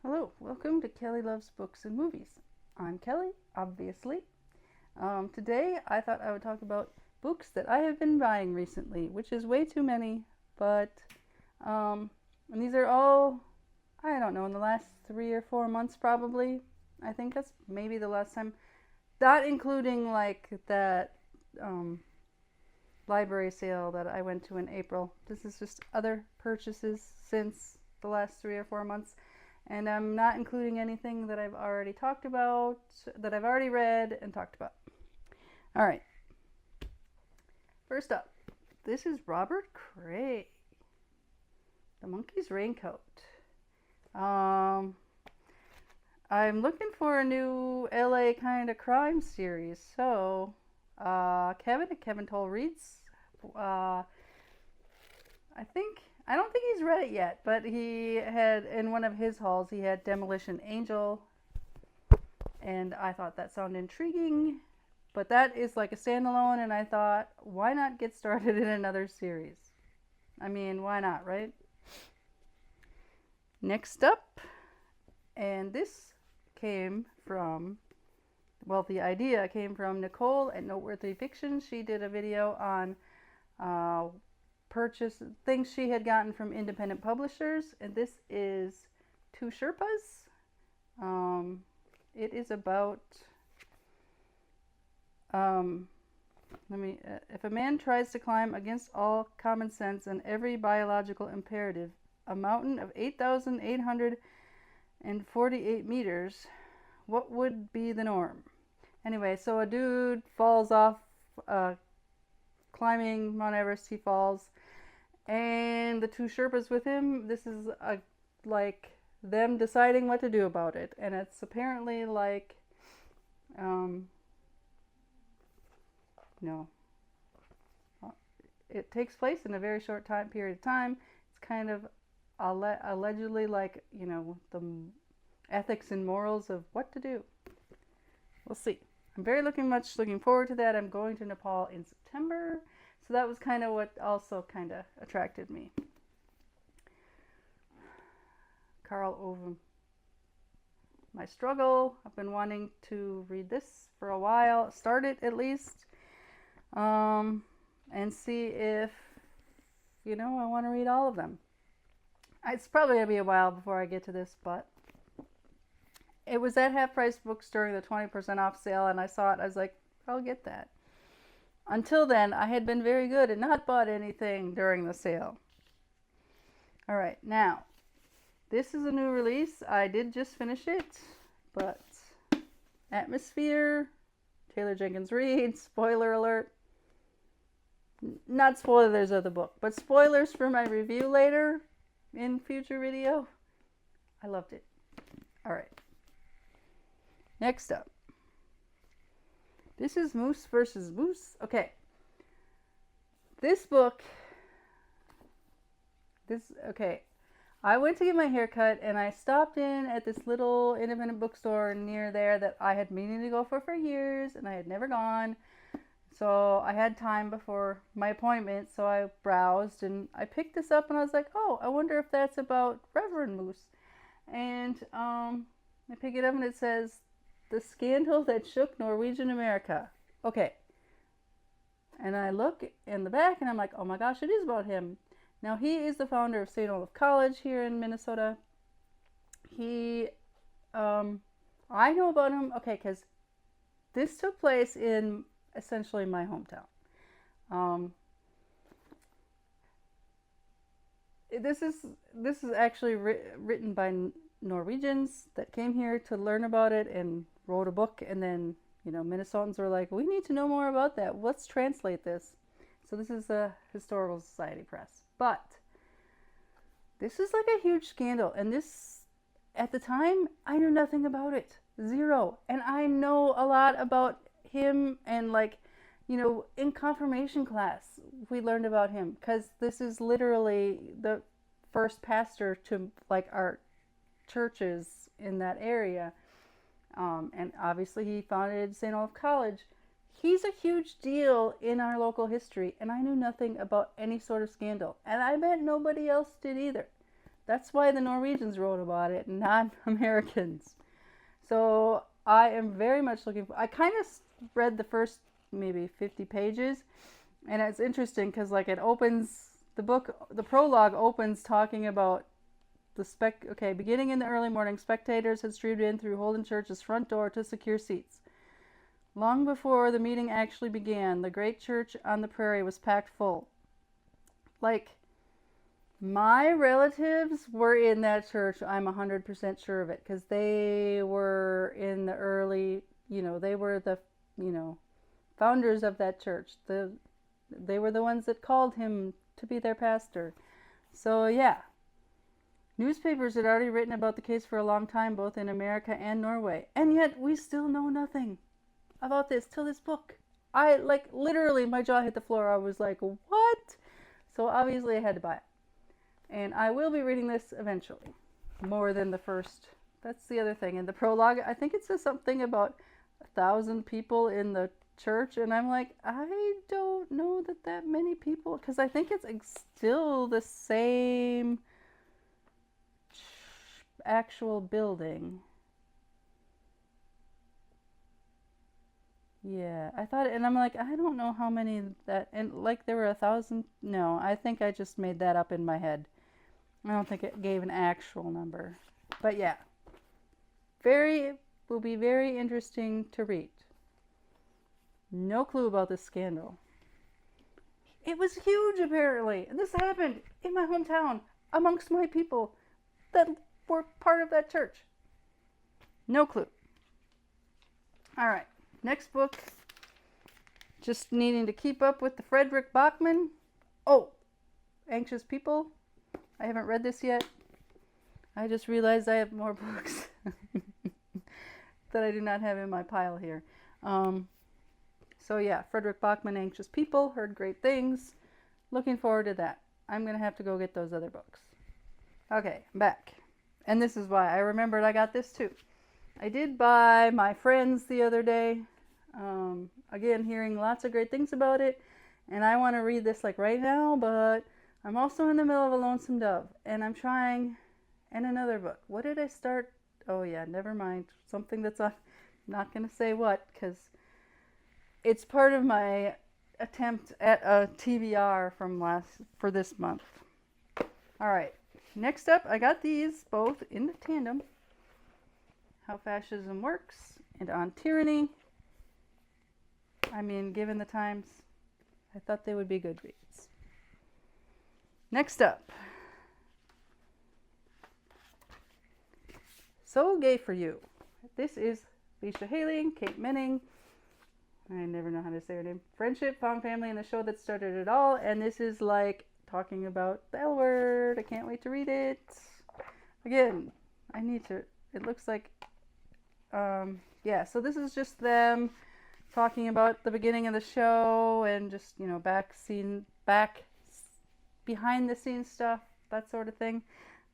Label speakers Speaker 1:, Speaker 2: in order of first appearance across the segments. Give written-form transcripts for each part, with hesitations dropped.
Speaker 1: Hello, welcome to Kelly Loves Books and Movies. I'm Kelly, obviously. Today I thought I would talk about books that I have been buying recently, which is way too many, but and these are all, I don't know, in the last 3 or 4 months probably. I think that's maybe the last time, not including like that um, library sale that I went to in April. This is just other purchases since the last 3 or 4 months. And I'm not including anything that I've already talked about, that I've already read and talked about. All right. First up, this is Robert Cray, The Monkey's Raincoat. I'm looking for a new LA kind of crime series. So, Kevin at Kevin Toll Reads. I don't think he's read it yet, but he had, in one of his hauls, he had Demolition Angel, and I thought that sounded intriguing, but that is like a standalone, and I thought, why not get started in another series? I mean, why not, right? Next up, and this came from, well, the idea came from Nicole at Noteworthy Fiction. She did a video on purchase things she had gotten from independent publishers, and this is Two Sherpas. It is about if a man tries to climb against all common sense and every biological imperative a mountain of 8,848 meters, what would be the norm? Anyway, so a dude falls off climbing Mount Everest. He falls, and the two Sherpas with him, this is like them deciding what to do about it. And it's apparently like no, it takes place in a very short period of time. It's kind of allegedly like, the ethics and morals of what to do. We'll see. I'm very much looking forward to that. I'm going to Nepal in September, so that was kind of what also kind of attracted me. Carl Ove, My Struggle. I've been wanting to read this for a while, start it at least, and see if, I want to read all of them. It's probably going to be a while before I get to this, but it was at Half Price Books during the 20% off sale, and I saw it. I was like, I'll get that. Until then, I had been very good and not bought anything during the sale. All right, now, this is a new release. I did just finish it, but Atmosphere, Taylor Jenkins Reid, spoiler alert. Not spoilers of the book, but spoilers for my review later in future video. I loved it. All right. Next up, this is Moose versus Moose. Okay, this book, I went to get my hair cut, and I stopped in at this little independent bookstore near there that I had meaning to go for years, and I had never gone. So I had time before my appointment, so I browsed, and I picked this up, and I was like, oh, I wonder if that's about Reverend Moose. And I pick it up, and it says, The Scandal That Shook Norwegian America. Okay. And I look in the back, and I'm like, oh my gosh, it is about him. Now, he is the founder of St. Olaf College here in Minnesota. I know about him, okay, because this took place in essentially my hometown. This is actually written by Norwegians that came here to learn about it and wrote a book, and then Minnesotans were like, we need to know more about that. Let's translate this. So this is a Historical Society Press. But this is like a huge scandal, and this, at the time, I knew nothing about it. Zero. And I know a lot about him, and in confirmation class we learned about him, because this is literally the first pastor to our churches in that area, and obviously he founded St. Olaf College. He's a huge deal in our local history, and I knew nothing about any sort of scandal, and I bet nobody else did either. That's why the Norwegians wrote about it, not Americans. So I am very much looking for. I kind of read the first maybe 50 pages, and it's interesting because like it opens the book. The prologue opens talking about okay, beginning in the early morning, spectators had streamed in through Holden Church's front door to secure seats. Long before the meeting actually began, the great church on the prairie was packed full. Like, my relatives were in that church. I'm 100% sure of it because they were in the early, they were the, founders of that church. They were the ones that called him to be their pastor. So, yeah. Newspapers had already written about the case for a long time, both in America and Norway. And yet, we still know nothing about this till this book. Literally, my jaw hit the floor. I was like, what? So, obviously, I had to buy it. And I will be reading this eventually. More than the first. That's the other thing. In the prologue, I think it says something about 1,000 people in the church. And I'm like, I don't know that many people. Because I think it's still the same actual building. Yeah, I thought, and I'm like, I don't know how many that, and like there were 1,000. No, I think I just made that up in my head. I don't think it gave an actual number. But yeah, will be very interesting to read. No clue about this scandal. It was huge apparently, and this happened in my hometown amongst my people that were part of that church. No clue. All right, next book. Just needing to keep up with the Frederick Bachman. Oh, Anxious People. I haven't read this yet. I just realized I have more books that I do not have in my pile here. So yeah, Frederick Bachman, Anxious People. Heard great things. Looking forward to that. I'm going to have to go get those other books. Okay, I'm back. And this is why I remembered I got this too. I did buy My Friends the other day. Again, hearing lots of great things about it. And I want to read this like right now, but I'm also in the middle of A Lonesome Dove. And I'm trying, and another book. What did I start? Oh yeah, never mind. Something that's not going to say what, because it's part of my attempt at a TBR for this month. All right. Next up, I got these both in the tandem. How Fascism Works and On Tyranny. I mean, given the times, I thought they would be good reads. Next up. So Gay for You. This is Leisha Haley and Kate Menning. I never know how to say her name. Friendship, found family, and the show that started it all. And this is like talking about the L word. I can't wait to read it. Again, I need to. It looks like, yeah. So this is just them talking about the beginning of the show and just back behind the scenes stuff, that sort of thing.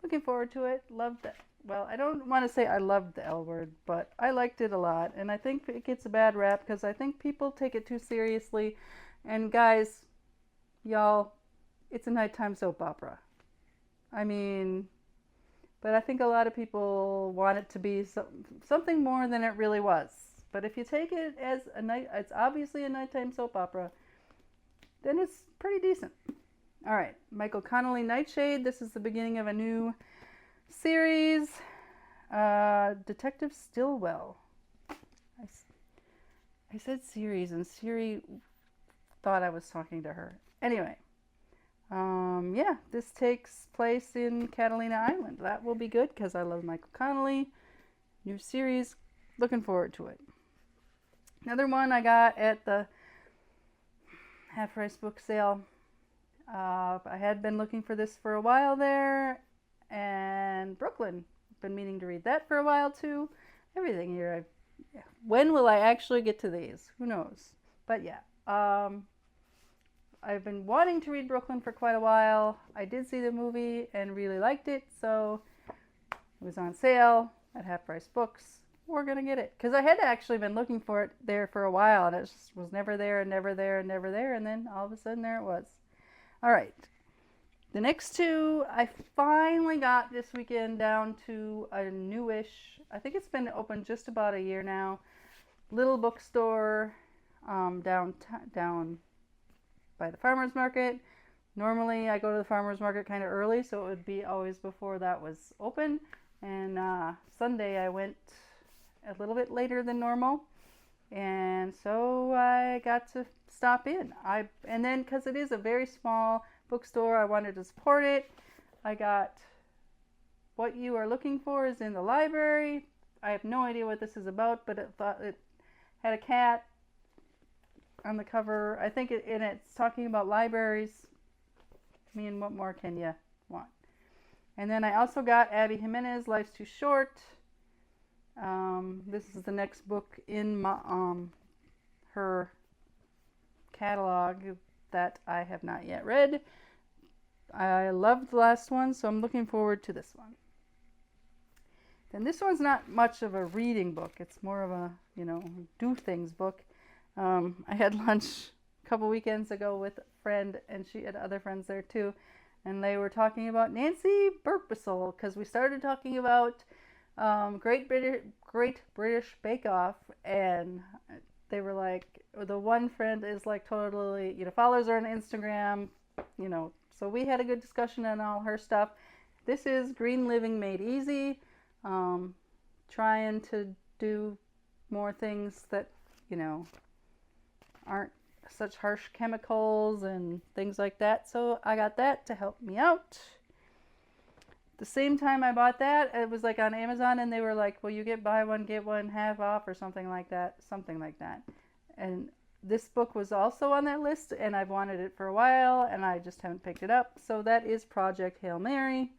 Speaker 1: Looking forward to it. Loved it. Well, I don't want to say I loved the L word, but I liked it a lot. And I think it gets a bad rap because I think people take it too seriously. And guys, y'all, it's a nighttime soap opera. I mean, but I think a lot of people want it to be something more than it really was. But if you take it as it's obviously a nighttime soap opera, then it's pretty decent. All right, Michael Connelly, Nightshade. This is the beginning of a new series. Detective Stillwell. I said series, and Siri thought I was talking to her. Anyway, yeah, this takes place in Catalina Island. That will be good because I love Michael Connelly. New series. Looking forward to it. Another one I got at the half-price book sale. I had been looking for this for a while there, and Brooklyn. Been meaning to read that for a while too. Everything here. When will I actually get to these? Who knows? But yeah, I've been wanting to read Brooklyn for quite a while. I did see the movie and really liked it, so it was on sale at Half Price Books. We're gonna get it because I had actually been looking for it there for a while, and it just was never there and never there and never there, and then all of a sudden there it was. All right, The next two I finally got this weekend down to a newish, I think it's been open just about a year now, little bookstore down by the farmer's market. Normally I go to the farmer's market kind of early, so it would be always before that was open. And Sunday I went a little bit later than normal, and so I got to stop in. And then because it is a very small bookstore, I wanted to support it. I got What You Are Looking For is in the library. I have no idea what this is about, but it had a cat on the cover. I think it's talking about libraries. I mean, what more can you want? And then I also got Abby Jimenez, Life's Too Short. This is the next book in her catalog that I have not yet read. I loved the last one, so I'm looking forward to this one. Then this one's not much of a reading book. It's more of a, do things book. I had lunch a couple weekends ago with a friend, and she had other friends there too. And they were talking about Nancy Burpissel, because we started talking about Great British Bake Off, and they were like, the one friend is like totally, follows her on Instagram, so we had a good discussion on all her stuff. This is Green Living Made Easy, trying to do more things that, aren't such harsh chemicals and things like that. So I got that to help me out. The same time I bought that, it was like on Amazon, and they were like, well, you buy one, get one half off or something like that. And this book was also on that list, and I've wanted it for a while, and I just haven't picked it up. So that is Project Hail Mary.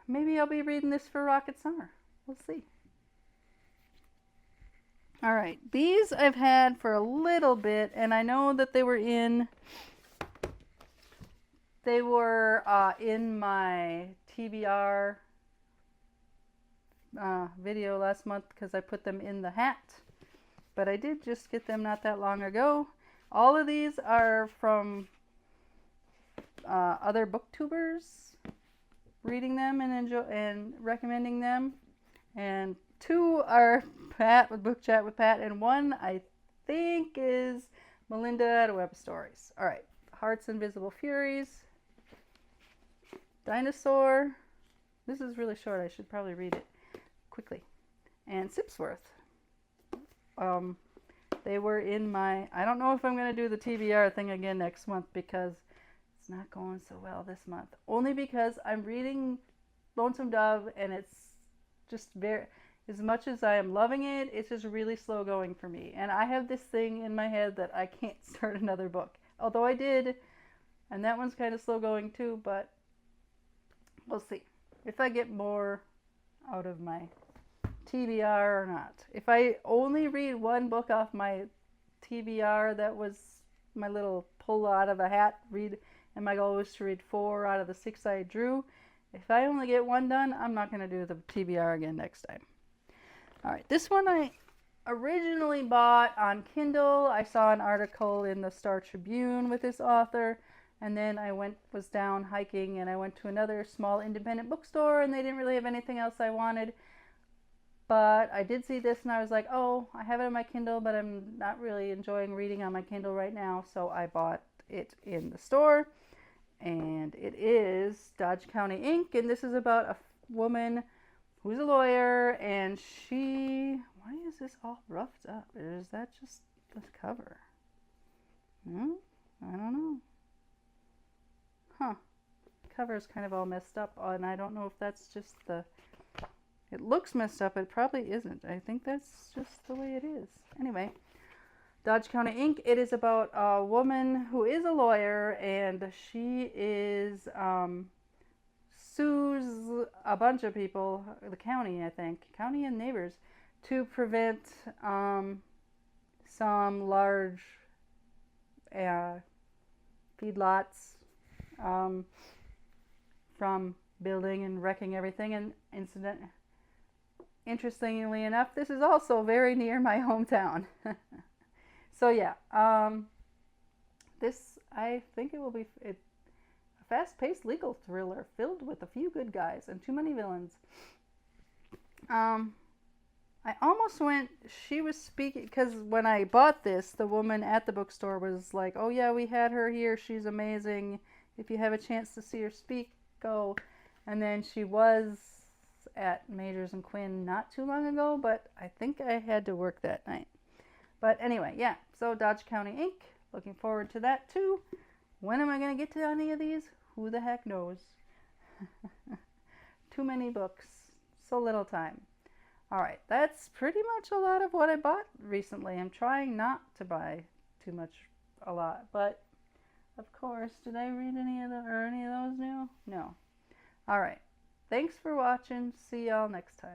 Speaker 1: Maybe I'll be reading this for Rocket Summer. We'll see. All right, these I've had for a little bit, and I know that they were in my TBR video last month because I put them in the hat, but I did just get them not that long ago. All of these are from other booktubers reading them and recommending them, and two are Pat with Book Chat with Pat, and one I think is Melinda at Web Stories. All right, Heart's Invisible Furies, Dinosaur. This is really short. I should probably read it quickly. And Sipsworth. They were in my, I don't know if I'm going to do the TBR thing again next month because it's not going so well this month. Only because I'm reading Lonesome Dove, and it's just very, as much as I am loving it, it's just really slow going for me. And I have this thing in my head that I can't start another book. Although I did, and that one's kind of slow going too, but we'll see if I get more out of my TBR or not. If I only read one book off my TBR, that was my little pull out of a hat read, and my goal was to read 4 out of the 6 I drew. If I only get one done, I'm not going to do the TBR again next time. All right, this one I originally bought on Kindle. I saw an article in the Star Tribune with this author, and then I was down hiking, and I went to another small independent bookstore, and they didn't really have anything else I wanted. But I did see this, and I was like, oh, I have it on my Kindle, but I'm not really enjoying reading on my Kindle right now, so I bought it in the store. And it is Dodge County Inc., and this is about a woman who's a lawyer, and why is this all roughed up? Is that just the cover? I don't know. Huh. The cover is kind of all messed up, and I don't know if that's just it looks messed up. It probably isn't. I think that's just the way it is. Anyway, Dodge County Inc. It is about a woman who is a lawyer, and she sues a bunch of people, the county, I think, county and neighbors, to prevent some large feedlots from building and wrecking everything. And interestingly enough, this is also very near my hometown. So yeah, this, I think it will be, A fast-paced legal thriller filled with a few good guys and too many villains. I almost went, she was speaking, because when I bought this, the woman at the bookstore was like, oh yeah, we had her here, she's amazing. If you have a chance to see her speak, go. And then she was at Majors and Quinn not too long ago, but I think I had to work that night. But anyway, yeah, so Dodge County Inc. Looking forward to that too. When am I going to get to any of these? Who the heck knows? Too many books, so little time. Alright, that's pretty much a lot of what I bought recently. I'm trying not to buy too much, a lot, but of course, did I read any of those new? No. Alright, thanks for watching. See y'all next time.